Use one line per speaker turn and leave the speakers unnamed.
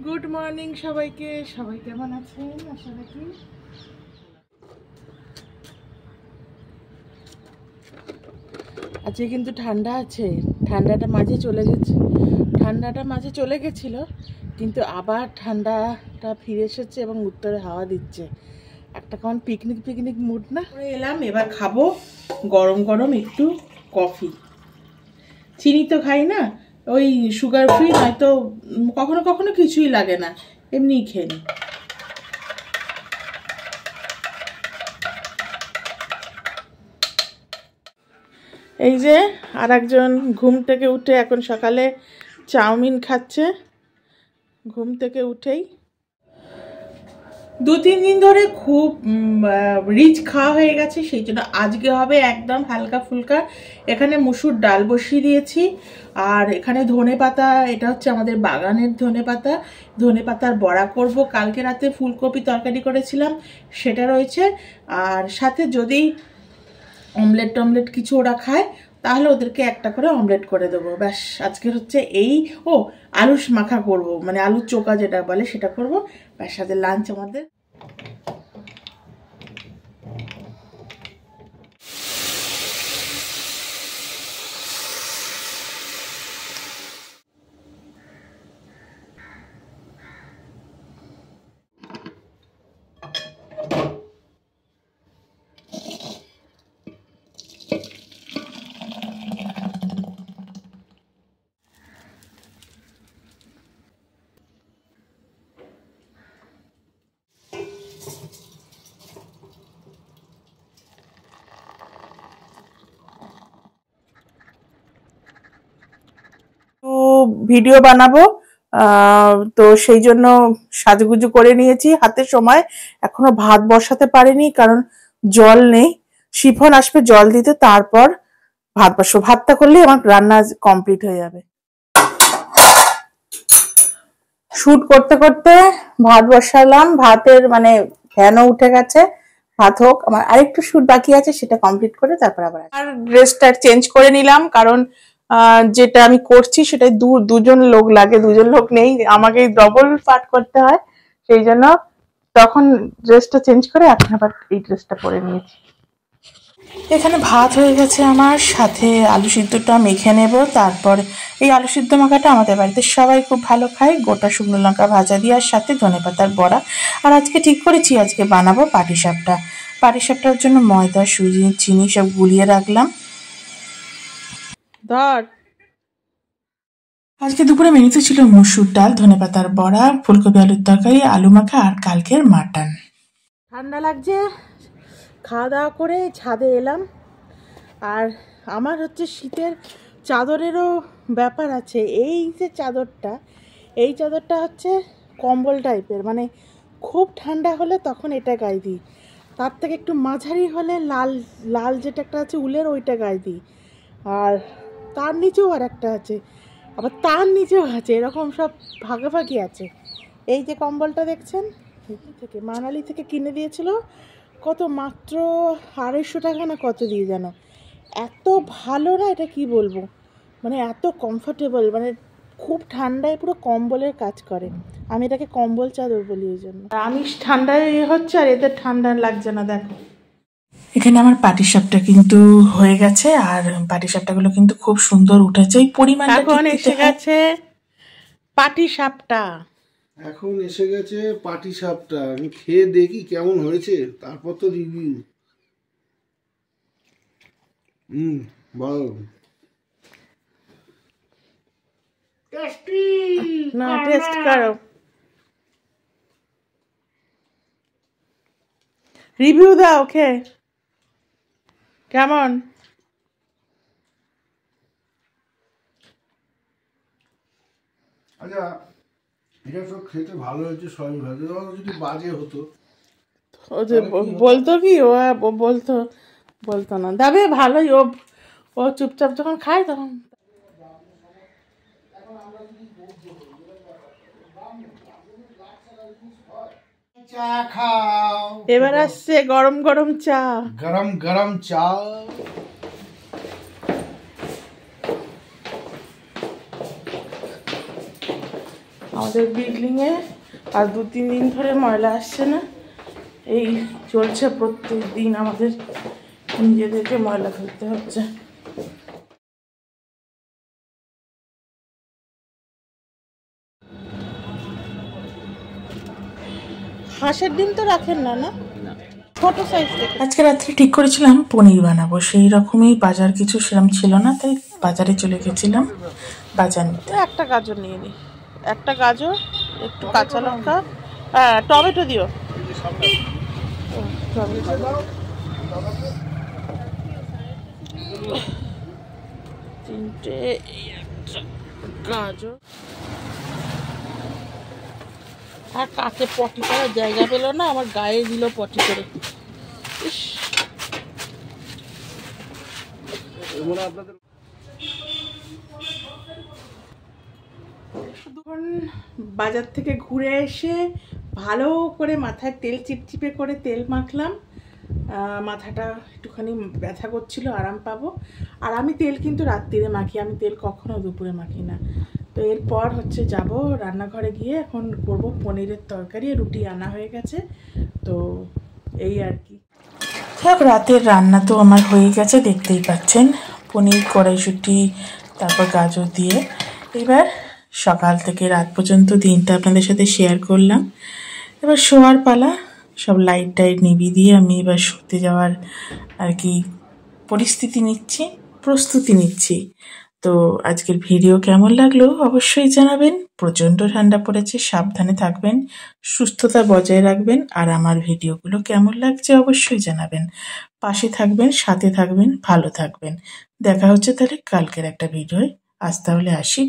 Good morning সবাইকে। সবাই কেমন আছেন? আশা রাখি আজকে কিন্তু ঠান্ডা আছে। ঠান্ডাটা মাঝে চলে গেছিল, কিন্তু আবার ঠান্ডাটা ফিরে এসেছে এবং উত্তরে হাওয়া দিচ্ছে। একটা কেমন পিকনিক মুড না? এলাম, এবার খাবো গরম গরম একটু কফি। চিনি তো খাই না, ওই সুগার ফ্রি নয়তো কখনো কখনো কিছুই লাগে না, এমনিই খেয়ে নিই। এই যে আর একজন ঘুম থেকে উঠে এখন সকালে চাউমিন খাচ্ছে। ঘুম থেকে উঠেই 2-3 দিন ধরে খুব রিচ খাওয়া হয়ে গেছে, সেই জন্য আজকে হবে একদম হালকা ফুলকা। এখানে মুসুর ডাল বসিয়ে দিয়েছি, আর এখানে ধনেপাতা, এটা হচ্ছে আমাদের বাগানের ধনেপাতার বড়া করব। কালকে রাতে ফুলকপি তরকারি করেছিলাম, সেটা রয়েছে। আর সাথে যদি অমলেট কিছু ওরা খায় তাহলে ওদেরকে একটা করে অমলেট করে দেবো, ব্যাস। আজকে হচ্ছে এই আলু মাখা করব, মানে আলুর চোকা যেটা বলে সেটা করব, ব্যাস। সাথে লাঞ্চ আমাদের। ভিডিও বানাবো, তো সেই জন্য সাজুগুজু করে নিয়েছি। হাতে সময়, এখনো ভাত বসাতে পারিনি কারণ জল নেই। শিফন আসবে জল দিতে, তারপর ভাত বসাবো। ভাতটা করলেই আমার রান্না কমপ্লিট হয়ে যাবে। শুট করতে করতে ভাত বসালাম, ভাতের মানে ফ্যানও উঠে গেছে। ভাত হোক, আমার আরেকটু শুট বাকি আছে, সেটা কমপ্লিট করে তারপর আবার আর ড্রেসটা চেঞ্জ করে নিলাম, কারণ যেটা আমি করছি সেটাই দুজন লোক লাগে, দুজন লোক নেই, আমাকে ডবল পার্ট করতে হয়। সেই জন্য তখন ড্রেসটা চেঞ্জ করে এখন আবার এই ড্রেসটা পরে নিয়েছি। এখানে ভাত হয়ে গেছে আমার, সাথে আলু সিদ্ধটা মেখে নেব। তারপর এই আলু সিদ্ধ মাখাটা আমাদের বাড়িতে সবাই খুব ভালো খায়, গোটা শুকনো লঙ্কা ভাজা দিয়ে, আর সাথে ধনেপাতার বড়া। আর আজকে ঠিক করেছি আজকে বানাবো পাটিসাপটা। পাটিসাপটার জন্য ময়দা, সুজি, চিনি সব গুলিয়ে রাখলাম। আজকে দুপুরে মেনুতে ছিল মসুর ডাল, ধনেপাতার বড়া, ফুলকপি আলুর তরকারি, আলু মাখা, আর কালকের মাটন। ঠান্ডা লাগছে, খাওয়া দাওয়া করে ছাদে এলাম। আর আমার হচ্ছে শীতের চাদরেরও ব্যাপার আছে। এই যে চাদরটা হচ্ছে কম্বল টাইপের, মানে খুব ঠান্ডা হলে তখন এটা গায়ে দিই, তার থেকে একটু মাঝারি হলে লাল যেটা একটা আছে উলের, ওইটা গায়ে দিই। আর তার নিচেও আর একটা আছে, আবার তার নিচেও আছে, এরকম সব ভাগাভাগি আছে। এই যে কম্বলটা দেখছেন, থেকে মানালি থেকে কিনে দিয়েছিল, কত মাত্র 250 টাকা না কত দিয়ে যেন। এত ভালো না, এটা কি বলবো, মানে এত কমফোর্টেবল, মানে খুব ঠান্ডায় পুরো কম্বলের কাজ করে। আমি এটাকে কম্বল চাদর বলি এই জন্য। আমি ঠান্ডায় হচ্ছে, আর এদের ঠান্ডা লাগছে না। দেখো এখানে আমার পাটিসাপটা কিন্তু হয়ে গেছে, আর পাটিসাপটাগুলো কিন্তু খুব সুন্দর উঠেছে। এই পরিমাণটা এখন এসে গেছে পাটিসাপটা।
এখন এসে গেছে পাটিসাপটা। আমি খেয়ে দেখি কেমন হয়েছে, তারপর তো রিভিউ। ভালো, টেস্টি।
না, টেস্ট করো, রিভিউ দাও, খেয়ে কেমন।
আচ্ছা, এটা তো খেতে ভালো হয়েছে, সবই ভালো। যদি বাজে হতো
ও যে বলতো কি, ও বলতো না, তবে ভালোই। ও চুপচাপ যখন খায় তখন।
চা খাও,
এবার আসছে গরম গরম চা।
গরম গরম চা।
আমাদের বিল্ডিংয়ে আর 2-3 দিন ধরে ময়লা আসছে না, এই চলছে প্রত্যেক দিন আমাদের নিজেদেরকে ময়লা ফেলতে হচ্ছে। হাঁসের ডিম তো রাখেন না? না, ছোট সাইজ। আজকে রাত্রে ঠিক করেছিলাম পনির বানাবো, সেই রকমই বাজার কিছু সেরকম ছিল না, তাই বাজারে চলে গেছিলাম বাজার নিতে। একটা গাজর নিয়ে নিই, একটা গাজর, একটু কাঁচা লঙ্কা, টমেটো দিও, তিনটে গাজর। আর কাকে পটি করার জায়গা পেল না, আমার গায়ে দিল পটি করে। বাজার থেকে ঘুরে এসে ভালো করে মাথায় তেল চিপচিপে করে তেল মাখলাম, মাথাটা একটুখানি ব্যথা করছিল, আরাম পাবো। আর আমি তেল কিন্তু রাত্রিরে মাখি, আমি তেল কখনো দুপুরে মাখি না। তো এরপর হচ্ছে যাব রান্নাঘরে গিয়ে এখন করব পনিরের তরকারি, রুটি আনা হয়ে গেছে, তো এই আর কি। সব রাতের রান্না তো আমার হয়ে গেছে, দেখতেই পাচ্ছেন, পনির, কড়াইশুঁটি, তারপর গাজর দিয়ে। এবার সকাল থেকে রাত পর্যন্ত দিনটা আপনাদের সাথে শেয়ার করলাম। এবার শোয়ার পালা, সব লাইট টাইট নিভিয়ে দিয়ে আমি এবার শুতে যাওয়ার আর কি প্রস্তুতি নিচ্ছি। তো আজকের ভিডিও কেমন লাগলো অবশ্যই জানাবেন। প্রচণ্ড ঠান্ডা পড়েছে, সাবধানে থাকবেন, সুস্থতা বজায় রাখবেন। আর আমার ভিডিওগুলো কেমন লাগছে অবশ্যই জানাবেন, পাশে থাকবেন, সাথে থাকবেন, ভালো থাকবেন। দেখা হচ্ছে তাহলে কালকের একটা ভিডিওয়। আজ তাহলে আসি।